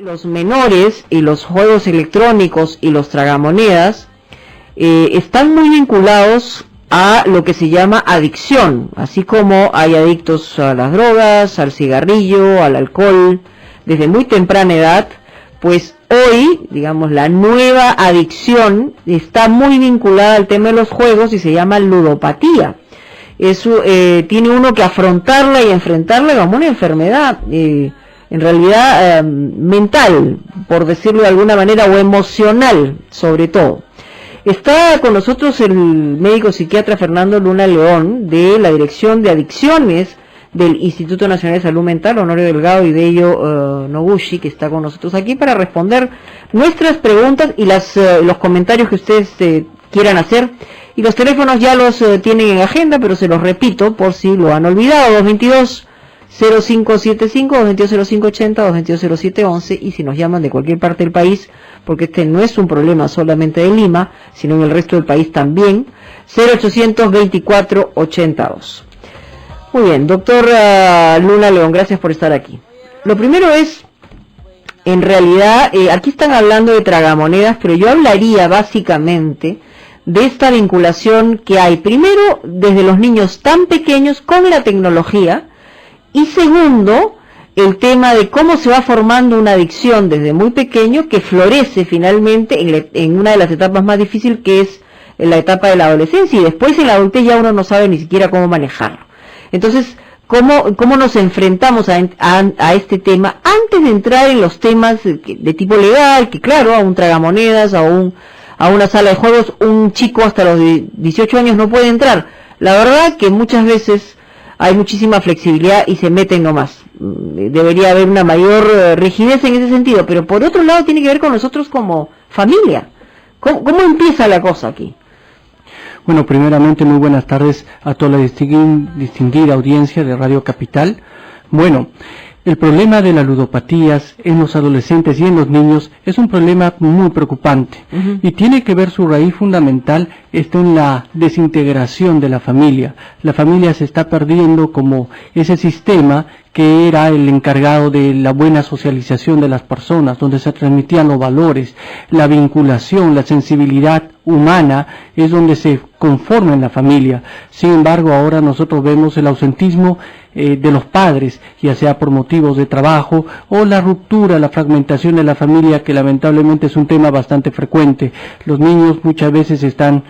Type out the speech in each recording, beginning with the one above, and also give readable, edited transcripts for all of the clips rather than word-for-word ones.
los menores y los juegos electrónicos y los tragamonedas están muy vinculados a lo que se llama adicción, así como hay adictos a las drogas, al cigarrillo, al alcohol, desde muy temprana edad. Pues hoy, digamos, la nueva adicción está muy vinculada al tema de los juegos y se llama ludopatía. Eso tiene uno que afrontarla y enfrentarla como una enfermedad, en realidad mental, por decirlo de alguna manera, o emocional, sobre todo. Está con nosotros el médico psiquiatra Fernando Luna León, de la Dirección de Adicciones del Instituto Nacional de Salud Mental, Honorio Delgado y Bello Noguchi, que está con nosotros aquí para responder nuestras preguntas y los comentarios que ustedes quieran hacer. Y los teléfonos ya los tienen en agenda, pero se los repito por si lo han olvidado: 222-0575, 222-0580, 222-0711, y si nos llaman de cualquier parte del país, porque este no es un problema solamente de Lima, sino en el resto del país también, 0800-2482. Muy bien, doctor Luna León, gracias por estar aquí. Lo primero es, en realidad, aquí están hablando de tragamonedas, pero yo hablaría básicamente de esta vinculación que hay, primero, desde los niños tan pequeños con la tecnología, y segundo, el tema de cómo se va formando una adicción desde muy pequeño que florece finalmente en una de las etapas más difíciles, que es la etapa de la adolescencia, y después en la adultez ya uno no sabe ni siquiera cómo manejarlo. Entonces, ¿cómo nos enfrentamos a este tema antes de entrar en los temas de tipo legal? Que claro, a un tragamonedas, a una sala de juegos, un chico hasta los 18 años no puede entrar. La verdad que muchas veces hay muchísima flexibilidad y se meten nomás. Debería haber una mayor rigidez en ese sentido, pero por otro lado tiene que ver con nosotros como familia. ¿Cómo empieza la cosa aquí? Bueno, primeramente muy buenas tardes a toda la distinguida audiencia de Radio Capital. Bueno, el problema de las ludopatías en los adolescentes y en los niños es un problema muy preocupante, y tiene que ver su raíz fundamental está en la desintegración de la familia. La familia se está perdiendo como ese sistema que era el encargado de la buena socialización de las personas, donde se transmitían los valores, la vinculación, la sensibilidad humana, es donde se conforma en la familia. Sin embargo, ahora nosotros vemos el ausentismo de los padres, ya sea por motivos de trabajo o la ruptura, la fragmentación de la familia, que lamentablemente es un tema bastante frecuente. Los niños muchas veces están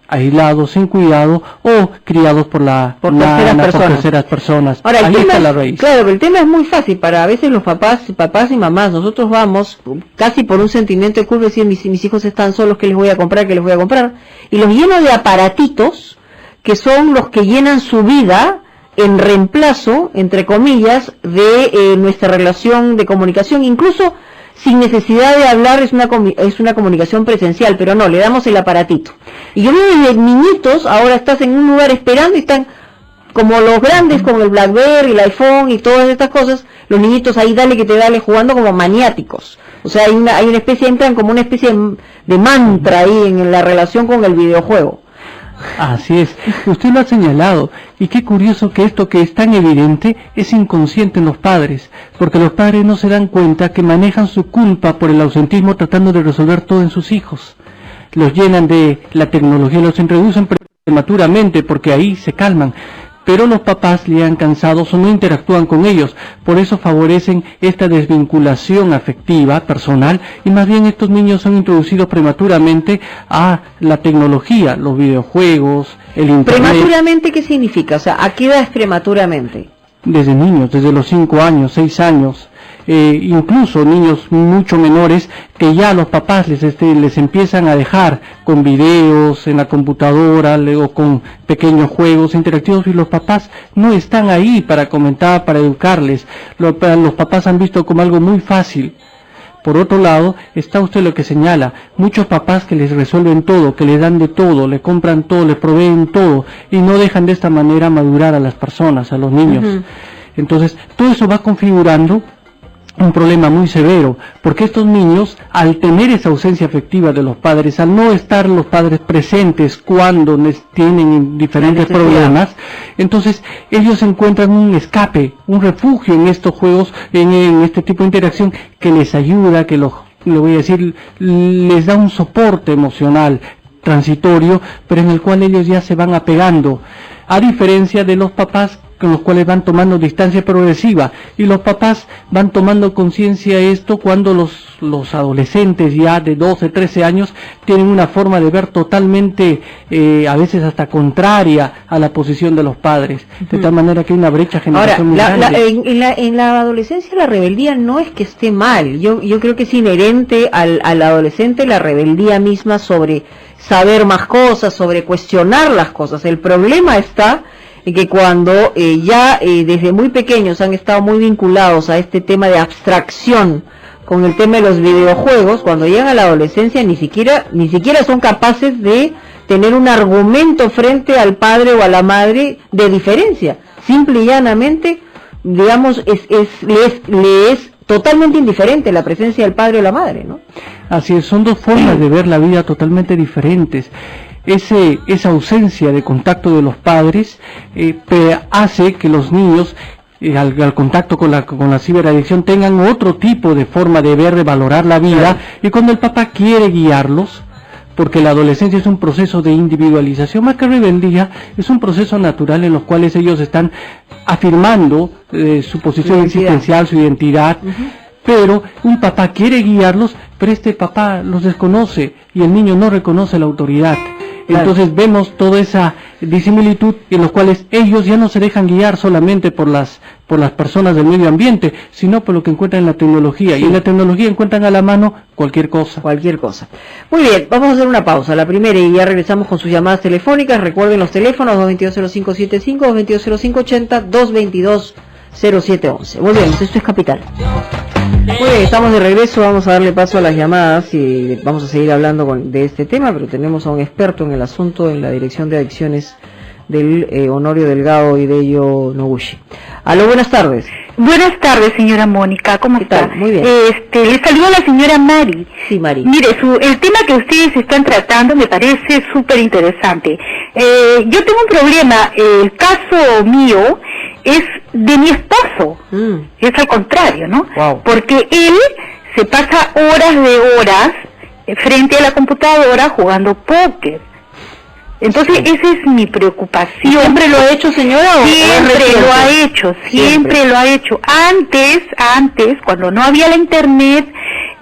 aislados, sin cuidado, o criados por terceras personas. Ahora, ahí está la raíz. Claro, pero el tema es muy fácil. Para a veces los papás y mamás, nosotros vamos casi por un sentimiento de culpa, decir, mis hijos están solos, ¿qué les voy a comprar? Y los lleno de aparatitos que son los que llenan su vida en reemplazo, entre comillas, de nuestra relación de comunicación, incluso sin necesidad de hablar. Es una comunicación presencial, pero no, le damos el aparatito. Y yo veo desde niñitos, ahora estás en un lugar esperando y están como los grandes con el BlackBerry, el iPhone y todas estas cosas, los niñitos ahí dale que te dale jugando como maniáticos. O sea, hay una especie, entran como una especie de mantra ahí en la relación con el videojuego. Así es, usted lo ha señalado, y qué curioso que esto que es tan evidente es inconsciente en los padres, porque los padres no se dan cuenta que manejan su culpa por el ausentismo tratando de resolver todo en sus hijos. Los llenan de la tecnología, los introducen prematuramente porque ahí se calman, pero los papás llegan cansados o no interactúan con ellos, por eso favorecen esta desvinculación afectiva, personal, y más bien estos niños son introducidos prematuramente a la tecnología, los videojuegos, el internet. ¿Prematuramente qué significa? O sea, ¿a qué edad es prematuramente? Desde niños, desde los 5 años, 6 años, incluso niños mucho menores, que ya los papás les empiezan a dejar con videos en la computadora o con pequeños juegos interactivos, y los papás no están ahí para comentar, para educarles. Los papás han visto como algo muy fácil. Por otro lado, está usted lo que señala, muchos papás que les resuelven todo, que les dan de todo, le compran todo, le proveen todo, y no dejan de esta manera madurar a las personas, a los niños. Entonces, todo eso va configurando un problema muy severo, porque estos niños, al tener esa ausencia afectiva de los padres, al no estar los padres presentes cuando tienen diferentes problemas, entonces ellos encuentran un escape, un refugio en estos juegos, en este tipo de interacción que les ayuda, que le voy a decir, les da un soporte emocional transitorio, pero en el cual ellos ya se van apegando, a diferencia de los papás con los cuales van tomando distancia progresiva, y los papás van tomando conciencia de esto cuando los adolescentes ya de 12, 13 años tienen una forma de ver totalmente, a veces hasta contraria a la posición de los padres, de tal manera que hay una brecha generacional. Ahora, en la adolescencia la rebeldía no es que esté mal, yo creo que es inherente al adolescente la rebeldía misma sobre saber más cosas, sobre cuestionar las cosas. El problema está en que cuando ya desde muy pequeños han estado muy vinculados a este tema de abstracción con el tema de los videojuegos, cuando llegan a la adolescencia ni siquiera son capaces de tener un argumento frente al padre o a la madre de diferencia. Simple y llanamente, digamos, le es totalmente indiferente la presencia del padre o la madre, ¿no? Así es, son dos formas de ver la vida totalmente diferentes. Esa ausencia de contacto de los padres hace que los niños, al contacto con la ciberadicción, tengan otro tipo de forma de ver, de valorar la vida, y cuando el papá quiere guiarlos, porque la adolescencia es un proceso de individualización, más que rebeldía, es un proceso natural en los cuales ellos están afirmando su posición existencial, su identidad, pero un papá quiere guiarlos, pero este papá los desconoce y el niño no reconoce la autoridad. Entonces vemos toda esa disimilitud en los cuales ellos ya no se dejan guiar solamente por las personas del medio ambiente, sino por lo que encuentran en la tecnología, y en la tecnología encuentran a la mano cualquier cosa. Muy bien, vamos a hacer una pausa, la primera, y ya regresamos con sus llamadas telefónicas. Recuerden los teléfonos 222-0575, 222-0580, 222-0711. Volvemos, esto es Capital. Muy bien, estamos de regreso, vamos a darle paso a las llamadas y vamos a seguir hablando de este tema, pero tenemos a un experto en el asunto en la Dirección de Adicciones del Honorio Delgado y Dello Noguchi. Aló, buenas tardes. Buenas tardes, señora Mónica, ¿cómo está? Muy bien. Le saludo a la señora Mari. Sí, Mari. Mire, el tema que ustedes están tratando me parece súper interesante. Yo tengo un problema, el caso mío es de mi esposo, es al contrario, ¿no? Wow. Porque él se pasa horas de horas frente a la computadora jugando póker. Entonces esa es mi preocupación. ¿Siempre lo ha hecho, señora? Siempre lo ha hecho, siempre lo ha hecho. Antes, cuando no había la internet,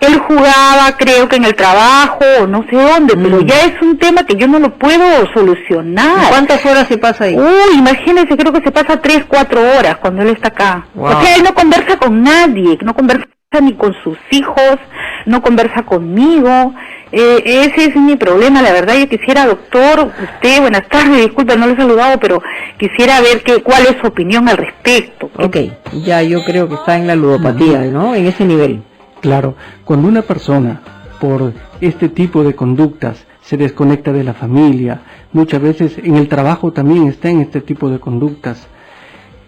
él jugaba, creo que en el trabajo o no sé dónde, pero ya es un tema que yo no lo puedo solucionar. ¿Cuántas horas se pasa ahí? Uy, imagínense, creo que se pasa 3, 4 horas cuando él está acá. Wow. O sea, él no conversa con nadie, no conversa ni con sus hijos, no conversa conmigo. Ese es mi problema, la verdad. Yo quisiera, doctor, usted, buenas tardes, disculpe, no le he saludado, pero quisiera ver cuál es su opinión al respecto. Ok, ya yo creo que está en la ludopatía, ¿no? En ese nivel. Claro, cuando una persona, por este tipo de conductas, se desconecta de la familia, muchas veces en el trabajo también está en este tipo de conductas,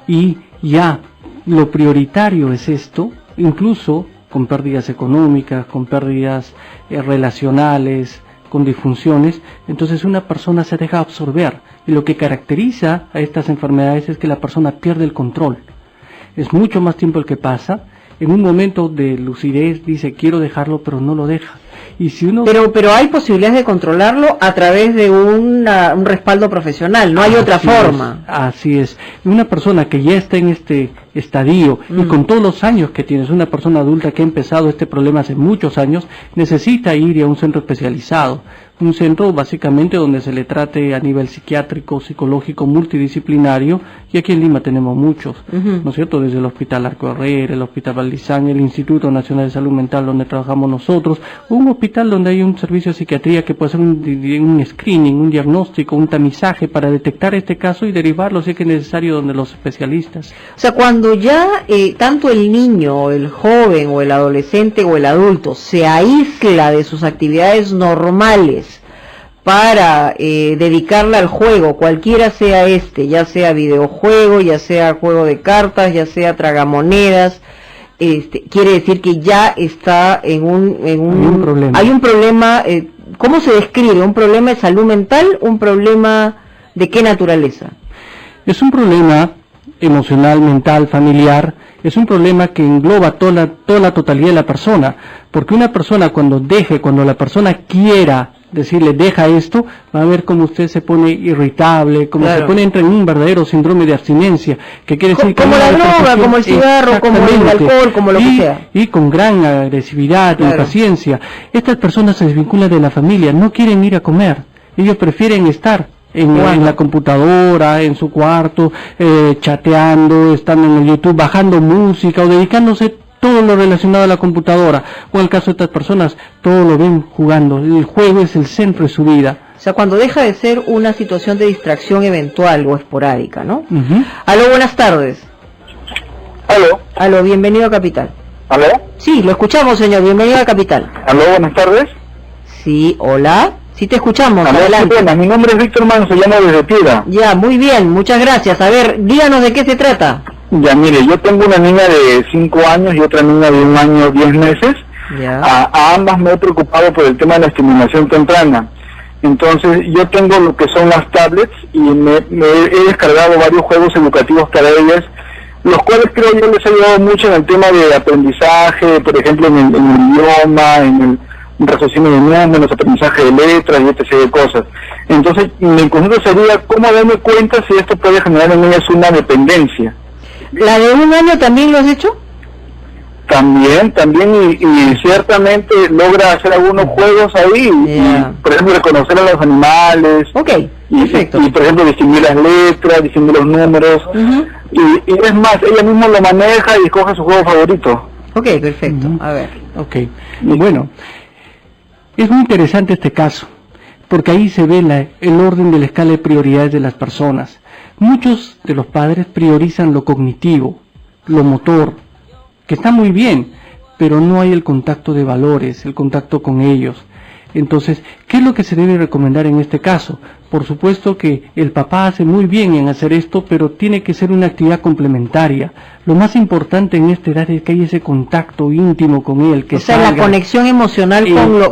y ya lo prioritario es esto, incluso con pérdidas económicas, con pérdidas relacionales, con disfunciones, entonces una persona se deja absorber, y lo que caracteriza a estas enfermedades es que la persona pierde el control. Es mucho más tiempo el que pasa. En un momento de lucidez dice quiero dejarlo, pero no lo deja. Y si uno... pero hay posibilidades de controlarlo a través de un respaldo profesional, no hay otra forma. Así es. Una persona que ya está en este estadio y con todos los años que tienes, una persona adulta que ha empezado este problema hace muchos años, necesita ir a un centro especializado, un centro básicamente donde se le trate a nivel psiquiátrico, psicológico, multidisciplinario, y aquí en Lima tenemos muchos, ¿no es cierto? Desde el Hospital Arco Herrera, el Hospital Valdizán, el Instituto Nacional de Salud Mental donde trabajamos nosotros, un hospital donde hay un servicio de psiquiatría que puede hacer un screening, un diagnóstico, un tamizaje para detectar este caso y derivarlo si es que es necesario donde los especialistas. O sea, cuando ya tanto el niño, el joven o el adolescente o el adulto se aísla de sus actividades normales para dedicarla al juego, cualquiera sea ya sea videojuego, ya sea juego de cartas, ya sea tragamonedas, quiere decir que ya está en un problema. Hay un problema, ¿cómo se describe? ¿Un problema de salud mental? ¿Un problema de qué naturaleza? Es un problema emocional, mental, familiar. Es un problema que engloba toda la totalidad de la persona, porque una persona cuando la persona quiera decirle deja esto, va a ver cómo usted se pone irritable, como se pone, entra en un verdadero síndrome de abstinencia, que quiere decir como la droga, como el cigarro, como el alcohol, como lo que sea. Y con gran agresividad, impaciencia. Estas personas se desvinculan de la familia, no quieren ir a comer, ellos prefieren estar en la computadora, en su cuarto, chateando, estando en el YouTube, bajando música o dedicándose todo lo relacionado a la computadora, o en el caso de estas personas, todo lo ven jugando, el juego es el centro de su vida. O sea, cuando deja de ser una situación de distracción eventual o esporádica, ¿no? Aló, buenas tardes. Aló, bienvenido a Capital. ¿Aló? Sí, lo escuchamos, señor, bienvenido a Capital. Aló, buenas tardes. Sí, hola, sí te escuchamos, Aló, adelante. buenas, mi nombre es Víctor Manso, llamo desde Piedra. Ya, muy bien, muchas gracias. A ver, díganos de qué se trata. Ya, mire, yo tengo una niña de 5 años y otra niña de 1 año 10 meses. Ya. A ambas me he preocupado por el tema de la estimulación temprana. Entonces, yo tengo lo que son las tablets y me he descargado varios juegos educativos para ellas, los cuales creo yo les ha ayudado mucho en el tema de aprendizaje, por ejemplo, en el idioma, en el raciocinio de números, aprendizaje de letras y etc. de cosas. Entonces, mi concepto sería cómo darme cuenta si esto puede generar en ellas una dependencia. ¿La de 1 año también lo has hecho? También, y ciertamente logra hacer algunos juegos ahí, y, por ejemplo, reconocer a los animales, perfecto. Y por ejemplo, distinguir las letras, distinguir los números, y es más, ella misma lo maneja y escoge su juego favorito. Ok, perfecto, a ver. Ok, bueno, es muy interesante este caso, porque ahí se ve el orden de la escala de prioridades de las personas. Muchos de los padres priorizan lo cognitivo, lo motor, que está muy bien, pero no hay el contacto de valores, el contacto con ellos. Entonces, ¿qué es lo que se debe recomendar en este caso? Por supuesto que el papá hace muy bien en hacer esto, pero tiene que ser una actividad complementaria. Lo más importante en esta edad es que haya ese contacto íntimo con él, que la conexión emocional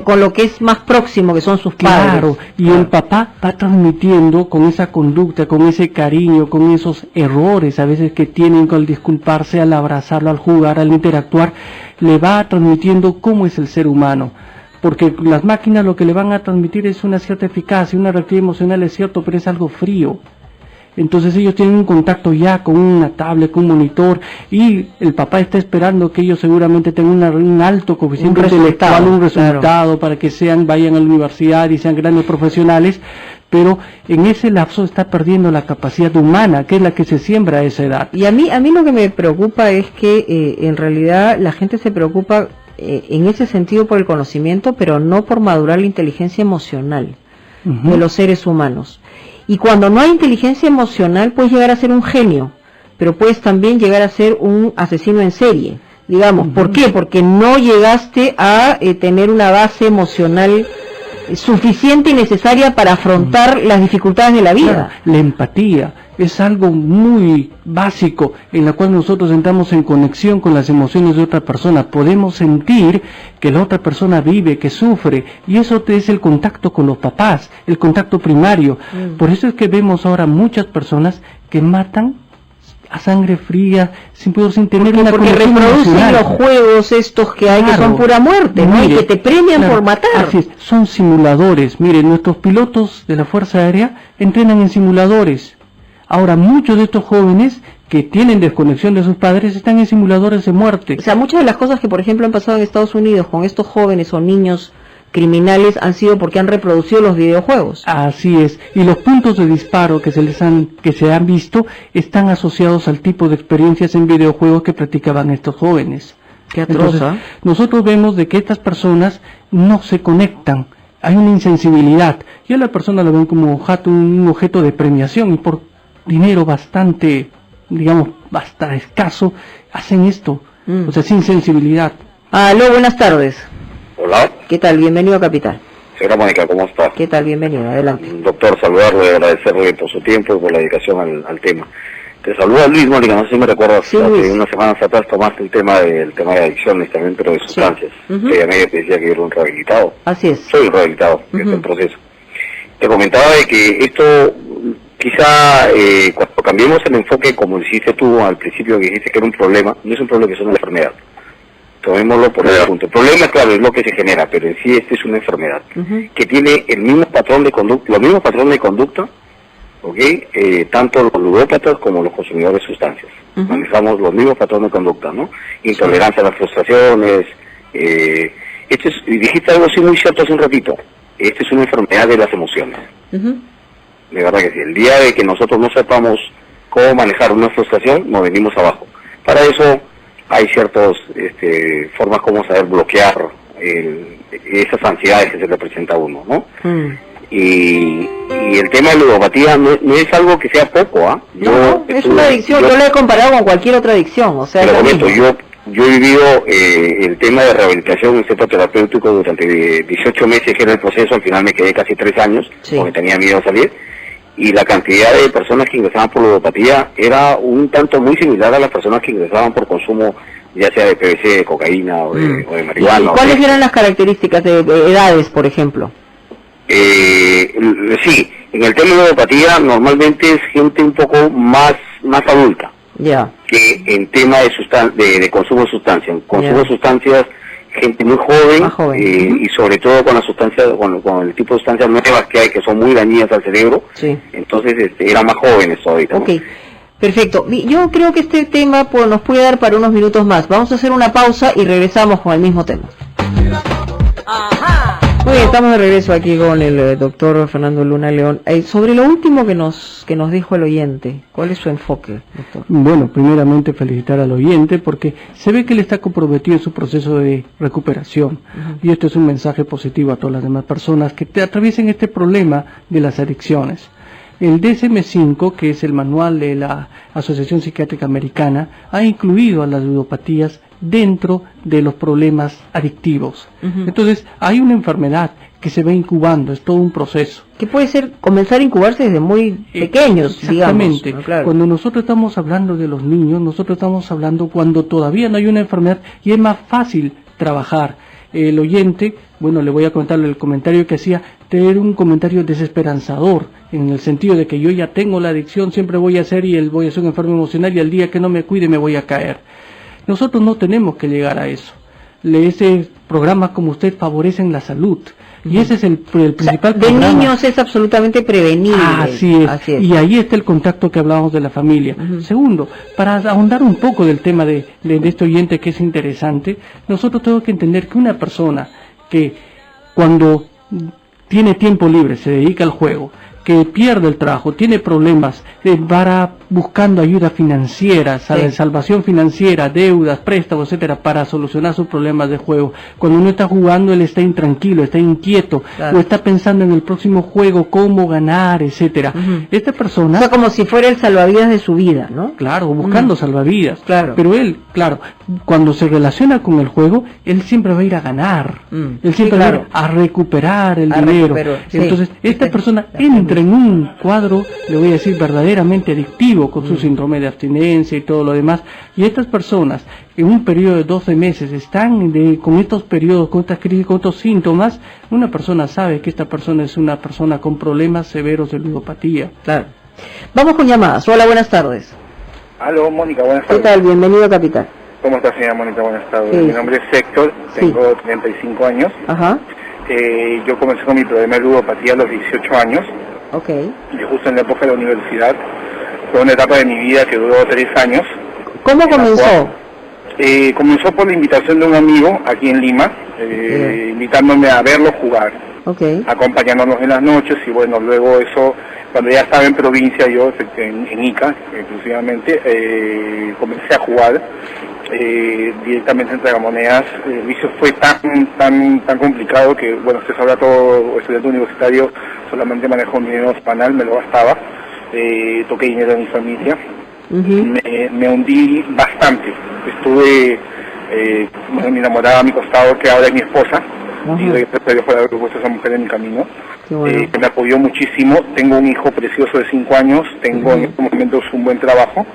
con lo que es más próximo, que son sus padres. Claro, y el papá va transmitiendo con esa conducta, con ese cariño, con esos errores a veces que tienen al disculparse, al abrazarlo, al jugar, al interactuar, le va transmitiendo cómo es el ser humano. Porque las máquinas lo que le van a transmitir es una cierta eficacia, una reactividad emocional, es cierto, pero es algo frío. Entonces ellos tienen un contacto ya con una tablet, con un monitor, y el papá está esperando que ellos seguramente tengan un alto coeficiente intelectual, un resultado, para que vayan a la universidad y sean grandes profesionales, pero en ese lapso está perdiendo la capacidad humana, que es la que se siembra a esa edad. Y a mí lo que me preocupa es que en realidad la gente se preocupa en ese sentido por el conocimiento, pero no por madurar la inteligencia emocional de los seres humanos. Y cuando no hay inteligencia emocional, puedes llegar a ser un genio, pero puedes también llegar a ser un asesino en serie, digamos. ¿Por qué? Porque no llegaste a tener una base emocional suficiente y necesaria para afrontar las dificultades de la vida. Claro, la empatía es algo muy básico en la cual nosotros entramos en conexión con las emociones de otra persona. Podemos sentir que la otra persona vive, que sufre, y eso es el contacto con los papás, el contacto primario. Por eso es que vemos ahora muchas personas que matan a sangre fría, sin tener una conexión reproducen emocional. Los juegos estos que hay, que son pura muerte, ¿no? Y que te premian por matar. Así es, son simuladores. Mire, nuestros pilotos de la Fuerza Aérea entrenan en simuladores. Ahora, muchos de estos jóvenes que tienen desconexión de sus padres están en simuladores de muerte. O sea, muchas de las cosas que, por ejemplo, han pasado en Estados Unidos con estos jóvenes o niños criminales han sido porque han reproducido los videojuegos. Así es, y los puntos de disparo que se han visto están asociados al tipo de experiencias en videojuegos que practicaban estos jóvenes. Qué atroz. Entonces, nosotros vemos de que estas personas no se conectan, hay una insensibilidad, y a la persona lo ven como un objeto de premiación, y por dinero bastante, digamos, bastante escaso, hacen esto, o sea, sin sensibilidad. Aló, buenas tardes. Hola. ¿Qué tal? Bienvenido a Capital. Señora Mónica, ¿cómo está? ¿Qué tal? Bienvenido, adelante. Doctor, saludarle y agradecerle por su tiempo y por la dedicación al tema. Te saluda Luis, Mónica, no sé si me recuerdas, Sí, hace Luis. unas semanas atrás tomaste el tema de adicciones también, pero de sustancias. Ujú. Que a mí te decía que era un rehabilitado. Así es. Soy un rehabilitado, que es Ujú. el proceso. Te comentaba de que esto, quizá cuando cambiemos el enfoque, como dijiste tú al principio, que dijiste que era un problema, no es un problema, que es una enfermedad. Tomémoslo por ese punto. El problema, claro, es lo que se genera, pero en sí este es una enfermedad Ujú. que tiene el mismo patrón de conducta, los mismos patrones de conducta, ¿ok? Tanto los ludópatas como los consumidores de sustancias. Ujú. Manejamos los mismos patrones de conducta, ¿no? Intolerancia a las frustraciones. Y dijiste algo así muy cierto hace un ratito. Esta es una enfermedad de las emociones. Ujú. De verdad que sí. El día de que nosotros no sepamos cómo manejar una frustración, nos venimos abajo. Para eso hay ciertas formas como saber bloquear esas ansiedades que se le presenta a uno, ¿no? Mm. Y el tema de ludopatía no es algo que sea poco, ¿ah? No, es una adicción, yo la he comparado con cualquier otra adicción, o sea, Te lo es lo comento, mismo. yo he vivido el tema de rehabilitación en el centro terapéutico durante 18 meses, que era el proceso. Al final me quedé casi 3 años, Sí. porque tenía miedo a salir, y la cantidad de personas que ingresaban por ludopatía era un tanto muy similar a las personas que ingresaban por consumo, ya sea de PVC, de cocaína o de ¿Y marihuana. cuáles eran las características de edades, por ejemplo? Sí, en el tema de ludopatía normalmente es gente un poco más adulta Ya. que en tema de consumo de sustancias. En consumo Ya. de sustancias, gente muy joven, Más joven. Ujú. y sobre todo con las sustancias, con el tipo de sustancias nuevas que hay, que son muy dañinas al cerebro. Sí. Entonces eran más jóvenes todavía, ¿no? Ok, perfecto. Yo creo que este tema nos puede dar para unos minutos más. Vamos a hacer una pausa y regresamos con el mismo tema. Muy bien, estamos de regreso aquí con el doctor Fernando Luna León. Sobre lo último que nos dijo el oyente, ¿cuál es su enfoque, doctor? Bueno, primeramente felicitar al oyente porque se ve que él está comprometido en su proceso de recuperación. Y esto es un mensaje positivo a todas las demás personas que atraviesen este problema de las adicciones. El DSM-5, que es el manual de la Asociación Psiquiátrica Americana, ha incluido a las ludopatías dentro de los problemas adictivos. Ujú. Entonces, hay una enfermedad que se va incubando, es todo un proceso. Que puede ser comenzar a incubarse desde muy pequeños, Exactamente. digamos. ¿No? Claro. Cuando nosotros estamos hablando de los niños, nosotros estamos hablando cuando todavía no hay una enfermedad y es más fácil trabajar. El oyente, bueno, le voy a contar el comentario que hacía, tener un comentario desesperanzador, en el sentido de que yo ya tengo la adicción, siempre voy a ser voy a ser un enfermo emocional y el día que no me cuide me voy a caer. Nosotros no tenemos que llegar a eso. Ese programa como usted favorecen la salud. Y ese es el principal de programa. niños es absolutamente prevenible. Así es. Y ahí está el contacto que hablábamos de la familia. Ujú. Segundo, para ahondar un poco del tema de este oyente que es interesante, nosotros tenemos que entender que una persona que cuando tiene tiempo libre, se dedica al juego, que pierde el trabajo, tiene problemas, va buscando ayuda financiera, Sí. salvación financiera, deudas, préstamos, etcétera, para solucionar sus problemas de juego. Cuando uno está jugando, él está intranquilo, está inquieto, Claro. o está pensando en el próximo juego, cómo ganar, etcétera. Ujú. Esta persona, O sea, como si fuera el salvavidas de su vida, ¿no? claro, buscando salvavidas. Claro. Pero él, claro, cuando se relaciona con el juego, él siempre va a ir a ganar. Él Sí, siempre va a ir claro. a recuperar el A dinero. recuperar, sí. Entonces, esta Sí. persona entra en un cuadro, le voy a decir, verdaderamente adictivo, con su síndrome de abstinencia y todo lo demás. Y estas personas, en un periodo de 12 meses, están con estos periodos, con estas crisis, con estos síntomas, una persona sabe que esta persona es una persona con problemas severos de ludopatía. Claro. Vamos con llamadas. Hola, buenas tardes. Aló, Mónica, buenas ¿Qué tardes. tal? Bienvenido, Capital. ¿Cómo está, señora Mónica? Buenas tardes. Sí. Mi nombre es Héctor, tengo 35 años. Ajá. Yo comencé con mi problema de ludopatía a los 18 años, Ok. y justo en la época de la universidad. Fue una etapa de mi vida que duró 3 años. ¿Cómo comenzó? Comenzó por la invitación de un amigo aquí en Lima, invitándome a verlo jugar, Ok. acompañándonos en las noches, y bueno, luego eso, cuando ya estaba en provincia, yo en Ica, exclusivamente, comencé a jugar directamente en tragamonedas. El vicio fue tan complicado que, bueno, usted sabrá, todo estudiante universitario solamente manejó un dinero semanal, me lo gastaba, toqué dinero de mi familia. Ujú. Me hundí bastante. Estuve mi enamorada a mi costado, que ahora es mi esposa, y gracias a Dios por haber puesto a esa mujer en mi camino, Bueno. que me apoyó muchísimo. Tengo un hijo precioso de 5 años, tengo en estos momentos un buen trabajo.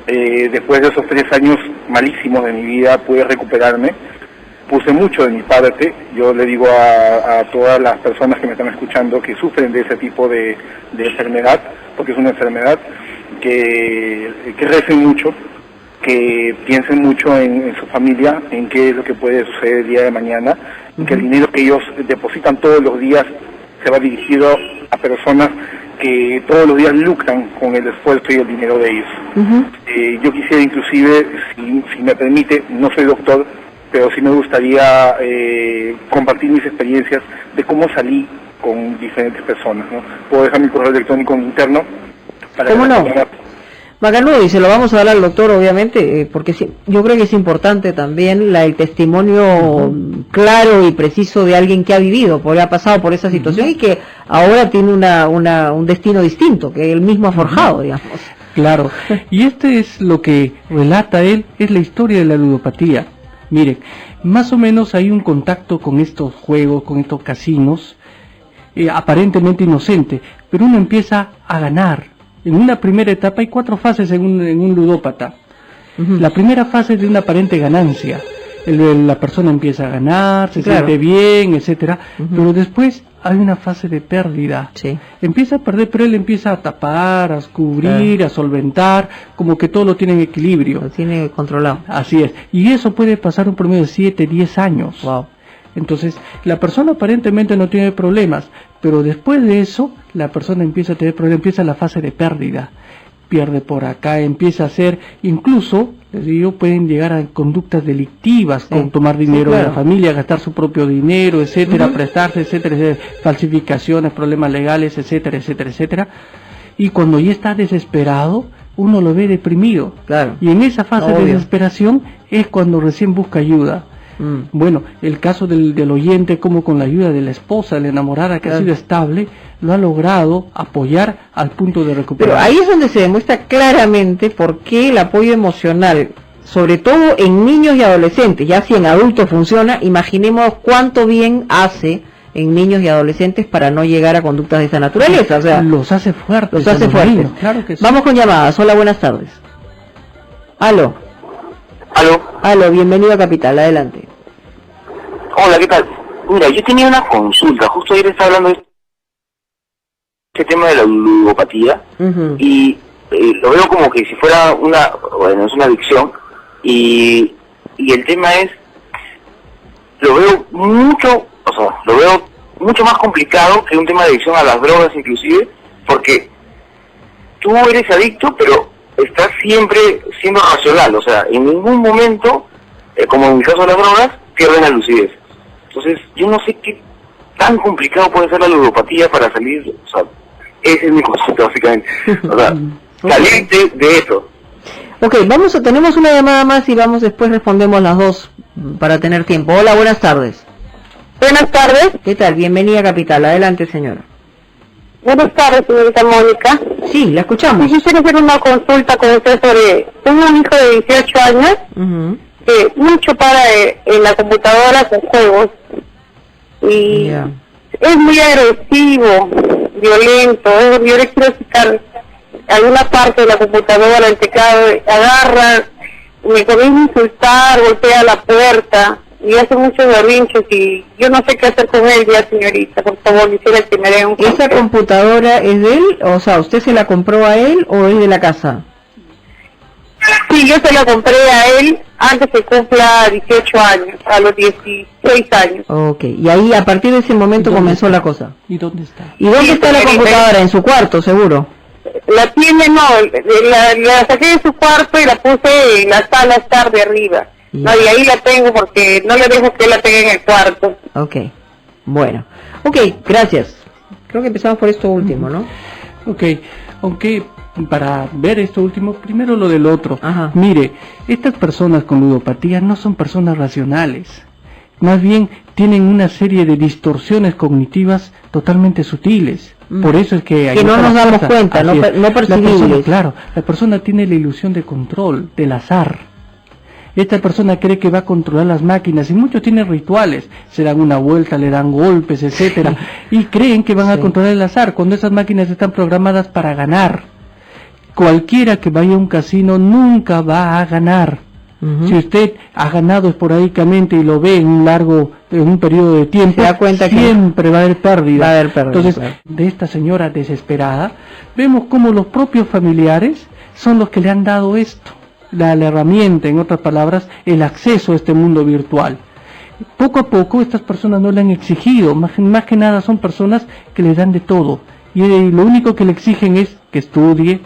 Después de esos 3 años malísimos de mi vida pude recuperarme, puse mucho de mi parte. Yo le digo a todas las personas que me están escuchando que sufren de ese tipo de enfermedad, porque es una enfermedad, que recen mucho, que piensen mucho en su familia, en qué es lo que puede suceder el día de mañana, y que el dinero que ellos depositan todos los días se va dirigido a personas que todos los días lucran con el esfuerzo y el dinero de ellos. Yo quisiera inclusive, si me permite, no soy doctor, pero sí me gustaría compartir mis experiencias de cómo salí con diferentes personas, ¿no? Puedo dejar mi correo electrónico interno para ¿Cómo que no? Bacano, y se lo vamos a dar al doctor, obviamente, porque sí, yo creo que es importante también el testimonio claro y preciso de alguien que ha vivido, porque ha pasado por esa situación y que ahora tiene un destino distinto, que él mismo ha forjado, digamos. Claro, y este es lo que relata él, es la historia de la ludopatía. Miren, más o menos hay un contacto con estos juegos, con estos casinos, aparentemente inocente, pero uno empieza a ganar. En una primera etapa hay 4 fases en un ludópata. La primera fase es de una aparente ganancia. La persona empieza a ganar, se siente bien, etcétera, pero después hay una fase de pérdida. Empieza a perder, pero él empieza a tapar, a cubrir, a solventar, como que todo lo tiene en equilibrio. Lo tiene controlado. Así es. Y eso puede pasar un promedio de 7, 10 años. Wow. Entonces, la persona aparentemente no tiene problemas, pero después de eso, la persona empieza a tener problemas, empieza la fase de pérdida. Pierde por acá, empieza a hacer, incluso, les digo, pueden llegar a conductas delictivas, con tomar dinero de la familia, gastar su propio dinero, etcétera, prestarse, etcétera, falsificaciones, problemas legales, etcétera, etcétera, etcétera. Y cuando ya está desesperado, uno lo ve deprimido. Claro. Y en esa fase de desesperación es cuando recién busca ayuda. Bueno, el caso del oyente, como con la ayuda de la esposa, la enamorada que ha sido estable, lo ha logrado apoyar al punto de recuperar. Pero ahí es donde se demuestra claramente por qué el apoyo emocional, sobre todo en niños y adolescentes, ya si en adultos funciona, imaginemos cuánto bien hace en niños y adolescentes para no llegar a conductas de esa naturaleza. O sea, los hace fuertes. Los hace fuertes. Niños, claro que sí. Vamos con llamadas. Hola, buenas tardes. Aló. Aló, bienvenido a Capital, adelante. Hola, ¿qué tal? Mira, yo tenía una consulta, justo ayer estaba hablando de este tema de la ludopatía, y lo veo como que si fuera es una adicción, y el tema es, lo veo mucho más complicado que un tema de adicción a las drogas inclusive, porque tú eres adicto, pero estás siempre siendo racional, o sea, en ningún momento, como en el caso de las drogas, pierden la lucidez. Entonces, yo no sé qué tan complicado puede ser la ludopatía para salir, o sea, ese es mi concepto básicamente, o sea, salir de eso. Ok, tenemos una llamada más y después respondemos las dos para tener tiempo. Hola, buenas tardes. Buenas tardes. ¿Qué tal? Bienvenida a Capital, adelante señora. Buenas tardes, señorita Mónica. Sí, la escuchamos. Yo quiero hacer una consulta con usted sobre... Tengo un hijo de 18 años que mucho para en la computadora con juegos. Y es muy agresivo, violento. Yo le quiero quitar alguna parte de la computadora, el teclado, agarra, me comienza a insultar, golpea la puerta y hace muchos berrinches y yo no sé qué hacer con él ya, señorita. Por favor, quisiera que me dé un consejo. ¿Esa computadora es de él? O sea, ¿usted se la compró a él o es de la casa? Sí, yo se la compré a él antes que cumpla 18 años, a los 16 años. Ok, y ahí a partir de ese momento comenzó la cosa. ¿Y dónde está? ¿Y dónde está la computadora? ¿En su cuarto, seguro? La tiene, no, la saqué de su cuarto y la puse en la sala estar de arriba. No, y ahí la tengo porque no le dejo que la tenga en el cuarto. Ok, bueno. Ok, gracias. Creo que empezamos por esto último, ¿no? Ok, aunque para ver esto último, primero lo del otro. Mire, estas personas con ludopatía no son personas racionales. Más bien tienen una serie de distorsiones cognitivas totalmente sutiles. Por eso es que no nos damos cuenta, no percibimos. Claro, la persona tiene la ilusión de control, del azar. Esta persona cree que va a controlar las máquinas y muchos tienen rituales, se dan una vuelta, le dan golpes, etcétera, y creen que van a controlar el azar cuando esas máquinas están programadas para ganar. Cualquiera que vaya a un casino nunca va a ganar. Si usted ha ganado esporádicamente y lo ve en un periodo de tiempo, se da cuenta siempre va a haber pérdida. Entonces, claro. de esta señora desesperada, vemos cómo los propios familiares son los que le han dado esto, la herramienta, en otras palabras, el acceso a este mundo virtual. Poco a poco estas personas no le han exigido, más que nada son personas que le dan de todo, y lo único que le exigen es que estudie.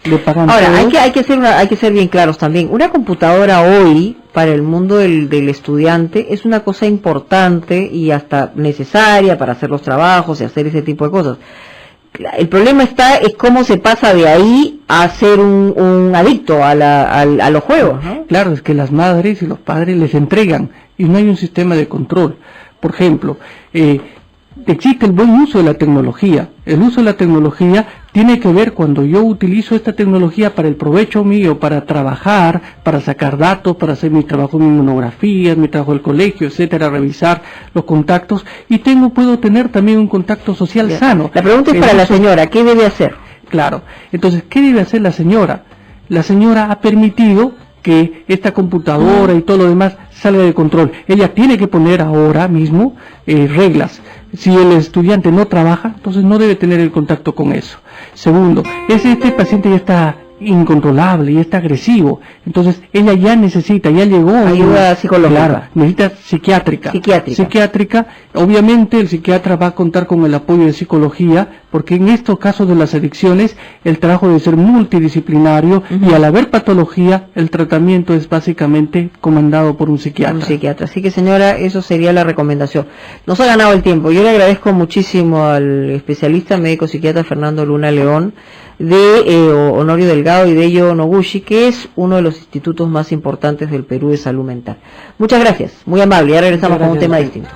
Le pagan. Ahora, todo. hay que ser bien claros también. Una computadora hoy, para el mundo del estudiante, es una cosa importante y hasta necesaria para hacer los trabajos y hacer ese tipo de cosas. El problema es cómo se pasa de ahí a ser un adicto a los juegos, ¿no? Claro, es que las madres y los padres les entregan y no hay un sistema de control. Por ejemplo, existe el buen uso de la tecnología. El uso de la tecnología tiene que ver cuando yo utilizo esta tecnología para el provecho mío, para trabajar, para sacar datos, para hacer mi trabajo, mi monografía, mi trabajo del colegio, etcétera, revisar los contactos y puedo tener también un contacto social sano. La pregunta es para la señora, ¿qué debe hacer? Claro, entonces, ¿qué debe hacer la señora? La señora ha permitido que esta computadora y todo lo demás salga de control. Ella tiene que poner ahora mismo reglas. Si el estudiante no trabaja, entonces no debe tener el contacto con eso. Segundo, este paciente ya está incontrolable y está agresivo, entonces ella ya llegó ayuda psicológica, claro, necesita psiquiátrica. Obviamente el psiquiatra va a contar con el apoyo de psicología, porque en estos casos de las adicciones el trabajo debe ser multidisciplinario y al haber patología el tratamiento es básicamente comandado por un psiquiatra. Así que señora, eso sería la recomendación. Nos ha ganado el tiempo. Yo le agradezco muchísimo al especialista médico psiquiatra Fernando Luna León, de Honorio Delgado y Deyo Noguchi, que es uno de los institutos más importantes del Perú de salud mental. Muchas gracias, muy amable. Ya regresamos con un tema distinto.